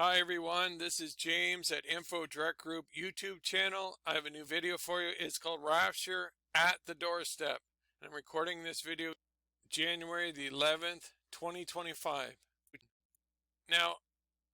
Hi everyone, this is James at Info Direct Group YouTube channel. I have a new video for you. It's called Rapture at the Doorstep. I'm recording this video January the 11th, 2025. Now,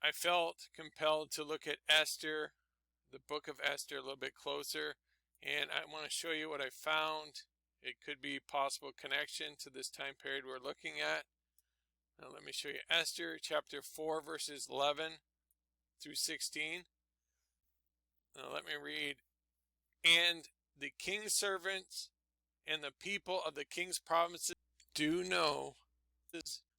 I felt compelled to look at Esther, the book of Esther, a little bit closer, and I want to show you what I found. It could be possible connection to this time period we're looking at. Now let me show you Esther chapter 4 verses 11 through 16. Now let me read. And the king's servants and the people of the king's provinces do know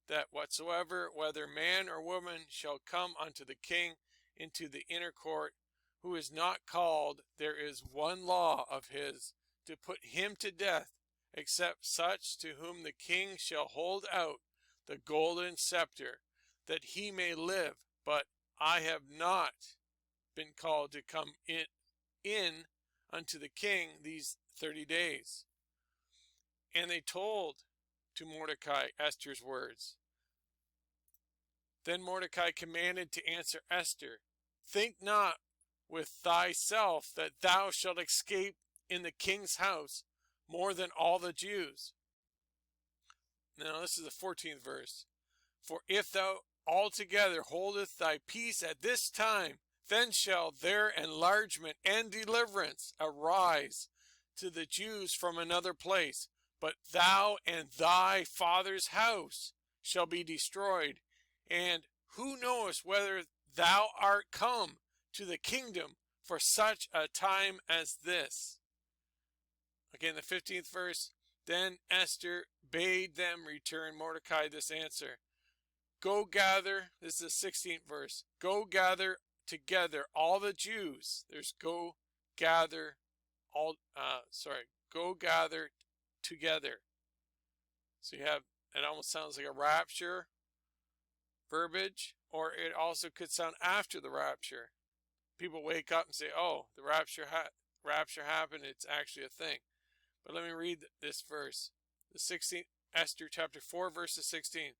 that whatsoever, whether man or woman, shall come unto the king into the inner court, who is not called, there is one law of his, to put him to death, except such to whom the king shall hold out the golden scepter, that he may live. But I have not been called to come in unto the king these 30 days. And they told to Mordecai Esther's words. Then Mordecai commanded to answer Esther, think not with thyself that thou shalt escape in the king's house more than all the Jews. Now this is the 14th verse. For if thou altogether holdeth thy peace at this time, then shall their enlargement and deliverance arise to the Jews from another place. But thou and thy father's house shall be destroyed. And who knoweth whether thou art come to the kingdom for such a time as this? Again, the 15th verse. Then Esther bade them return Mordecai this answer. Go gather, this is the 16th verse. Go gather together all the Jews. There's go gather go gather together. So you have, it almost sounds like a rapture verbiage, or it also could sound after the rapture. People wake up and say, oh, the rapture happened, it's actually a thing. But let me read this verse. The 16th, Esther chapter 4, verses 16.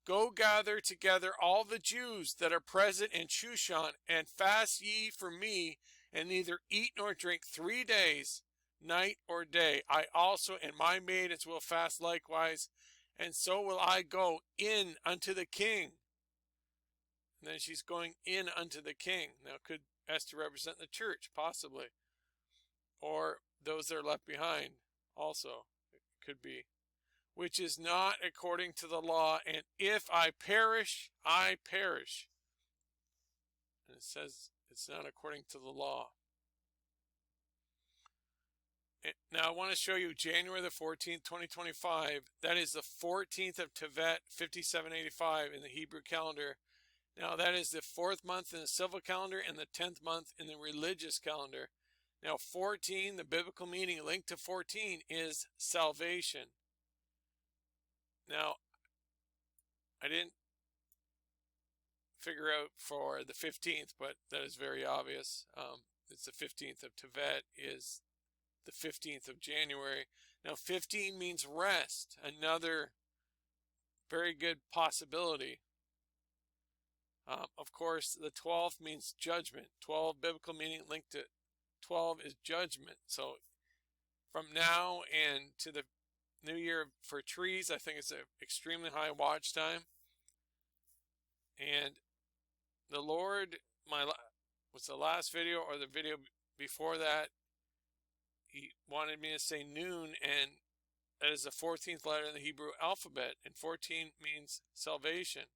Go gather together all the Jews that are present in Shushan, and fast ye for me, and neither eat nor drink 3 days, night or day. I also and my maidens will fast likewise, and so will I go in unto the king. And then she's going in unto the king. Now, could Esther represent the church? Possibly. Or those that are left behind. Also, it could be. Which is not according to the law, and if I perish, I perish. And it says it's not according to the law. Now I want to show you January the 14th, 2025. That is the 14th of Tevet, 5785 in the Hebrew calendar. Now that is the 4th month in the civil calendar and the 10th month in the religious calendar. Now 14, the biblical meaning linked to 14 is salvation. Now, I didn't figure out for the 15th, but that is very obvious. It's the 15th of Tevet is the 15th of January. Now, 15 means rest, another very good possibility. Of course, the 12th means judgment. 12, biblical meaning linked to 12 is judgment. So, from now and to the New Year for trees, I think it's an extremely high watch time. And the Lord, was the last video or the video before that, he wanted me to say noon, and that is the 14th letter in the Hebrew alphabet, and 14 means salvation.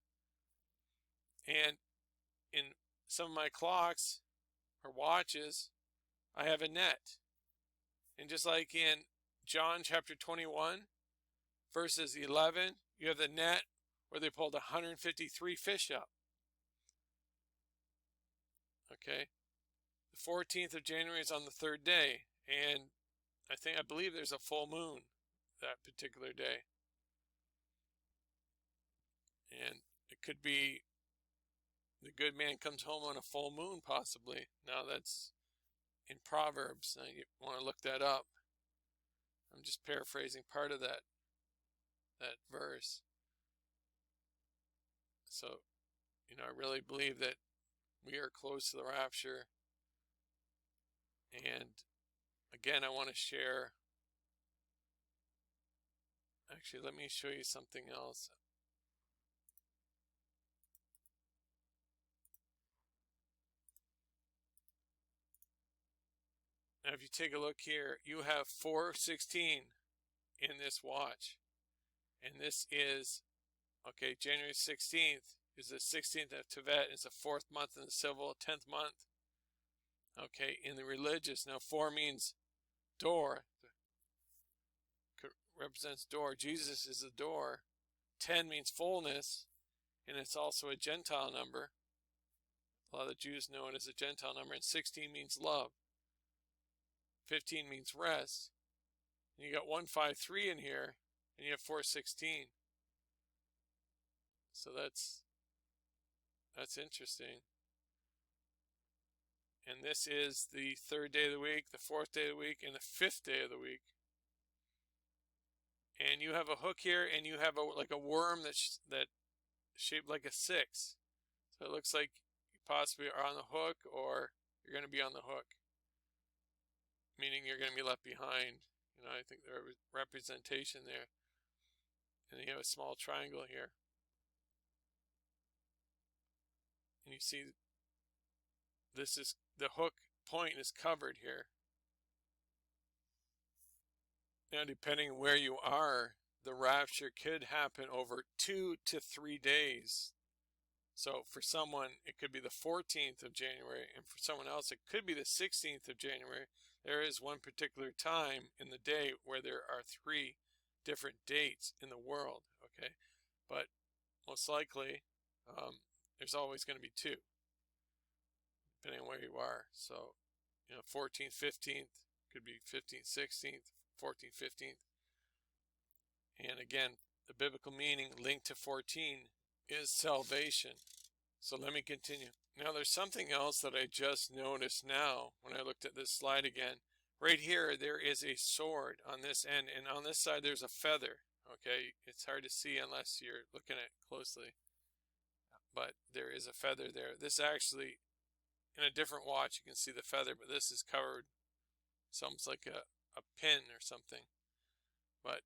And in some of my clocks or watches, I have a net. And just like in John chapter 21, verses 11, you have the net where they pulled 153 fish up. Okay. The 14th of January is on the 3rd day, and I believe there's a full moon that particular day. And it could be the good man comes home on a full moon, possibly. Now that's in Proverbs. You want to look that up. I'm just paraphrasing part of that verse. So, I really believe that We are close to the rapture. And again, I want to share. Actually, let me show you something else. Now, if you take a look here, you have 4:16 in this watch. And this is, okay, January 16th is the 16th of Tevet. It's the 4th month in the civil, 10th month. Okay, in the religious. Now, 4 means door. Represents door. Jesus is the door. 10 means fullness, and it's also a Gentile number. A lot of the Jews know it as a Gentile number. And 16 means love. 15 means rest. And you got 153 in here, and you have 4:16. So that's interesting. And this is the 3rd day of the week, the 4th day of the week, and the 5th day of the week. And you have a hook here, and you have like a worm that's shaped like a 6. So it looks like you possibly are on the hook, or you're going to be on the hook, meaning you're going to be left behind. You know, I think there is representation there. And then you have a small triangle here. And you see this is the hook point is covered here. Now, depending where you are, the rapture could happen over 2 to 3 days. So for someone, it could be the 14th of January, and for someone else, it could be the 16th of January. There is one particular time in the day where there are 3 different dates in the world, okay? But most likely, there's always going to be 2, depending on where you are. So, you know, 14th, 15th, could be 15th, 16th, 14th, 15th. And again, the biblical meaning linked to 14 is salvation. So let me continue. Now there's something else that I just noticed now when I looked at this slide again. Right here, there is a sword on this end, and on this side there's a feather. Okay, it's hard to see unless you're looking at it closely. But there is a feather there. This actually, in a different watch, you can see the feather, but this is covered. It's almost like a pin or something. But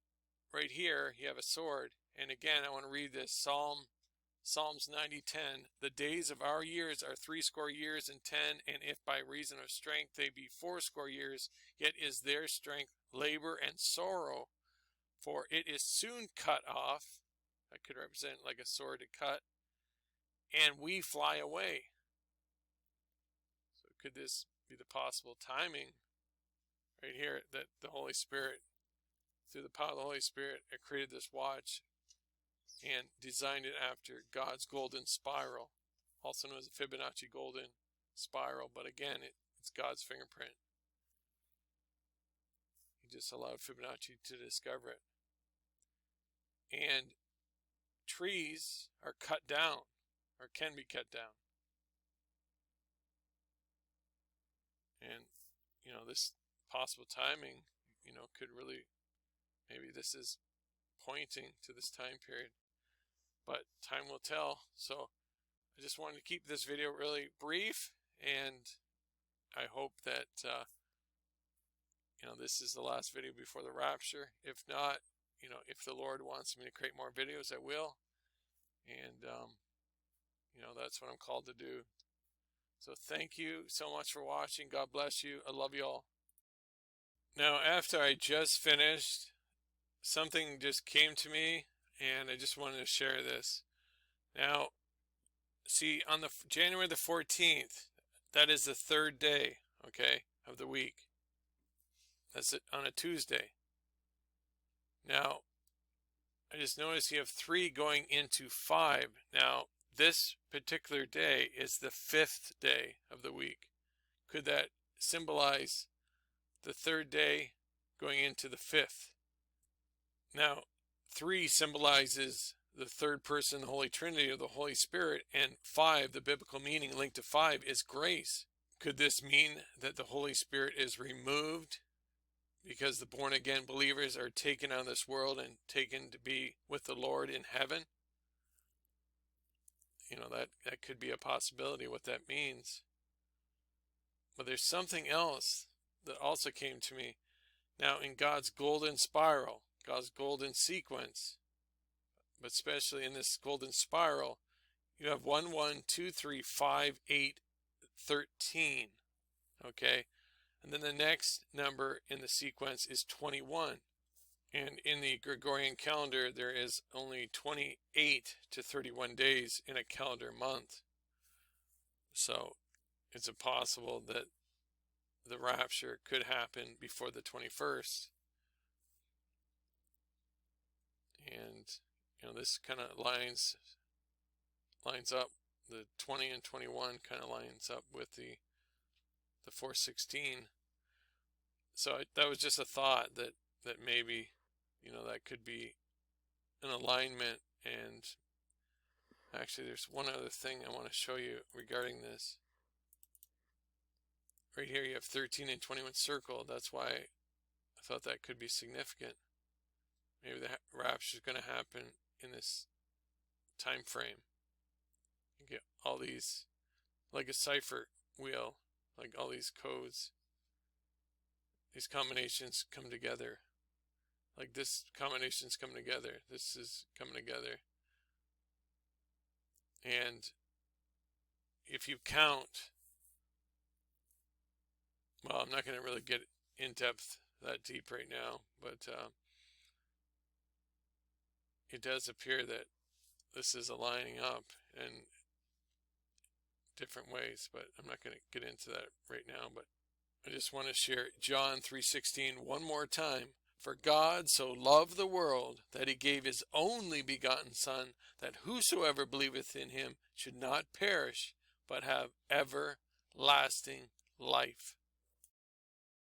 right here, you have a sword. And again, I want to read this. Psalms 90:10. The days of our years are 80 years and 10, and if by reason of strength they be 80 years, yet is their strength labor and sorrow, for it is soon cut off. That could represent like a sword to cut, and we fly away. So could this be the possible timing right here, that the Holy Spirit, through the power of the Holy Spirit, created this watch and designed it after God's golden spiral, also known as the Fibonacci golden spiral, but again, it's God's fingerprint. He just allowed Fibonacci to discover it. And trees are cut down, or can be cut down. And, you know, this possible timing, you know, could really, maybe this is pointing to this time period. But time will tell. So I just wanted to keep this video really brief, and I hope that you know, this is the last video before the rapture. If not, you know, if the Lord wants me to create more videos, I will. And you know, that's what I'm called to do. So thank you so much for watching. God bless you. I love you all. Now, after I just finished, something just came to me, and I just wanted to share this. Now, see, on the January the 14th, that is the 3rd day, okay, of the week. That's it, on a Tuesday. Now, I just noticed you have 3 going into 5. Now, this particular day is the 5th day of the week. Could that symbolize the 3rd day going into the 5th? Now, 3 symbolizes the 3rd person, the Holy Trinity, or the Holy Spirit, and 5, the biblical meaning linked to 5, is grace. Could this mean that the Holy Spirit is removed because the born-again believers are taken out of this world and taken to be with the Lord in heaven? that could be a possibility, what that means. But there's something else that also came to me. Now, in God's golden spiral, God's golden sequence, but especially in this golden spiral, you have 1, 1, 2, 3, 5, 8, 13. Okay? And then the next number in the sequence is 21. And in the Gregorian calendar, there is only 28 to 31 days in a calendar month. So it's possible that the rapture could happen before the 21st. And, this kind of lines up, the 20 and 21 kind of lines up with the 416. So that was just a thought that maybe, that could be an alignment. And actually, there's one other thing I want to show you regarding this. Right here, you have 13 and 21 circled. That's why I thought that could be significant. Maybe the rapture is going to happen in this time frame. You get all these, like a cipher wheel, like all these codes. These combinations come together. Like this combination's coming together. This is coming together. And if you count, well, I'm not going to really get in depth that deep right now, but it does appear that this is aligning up in different ways, but I'm not going to get into that right now. But I just want to share John 3:16 one more time. For God so loved the world that he gave his only begotten Son, that whosoever believeth in him should not perish, but have everlasting life.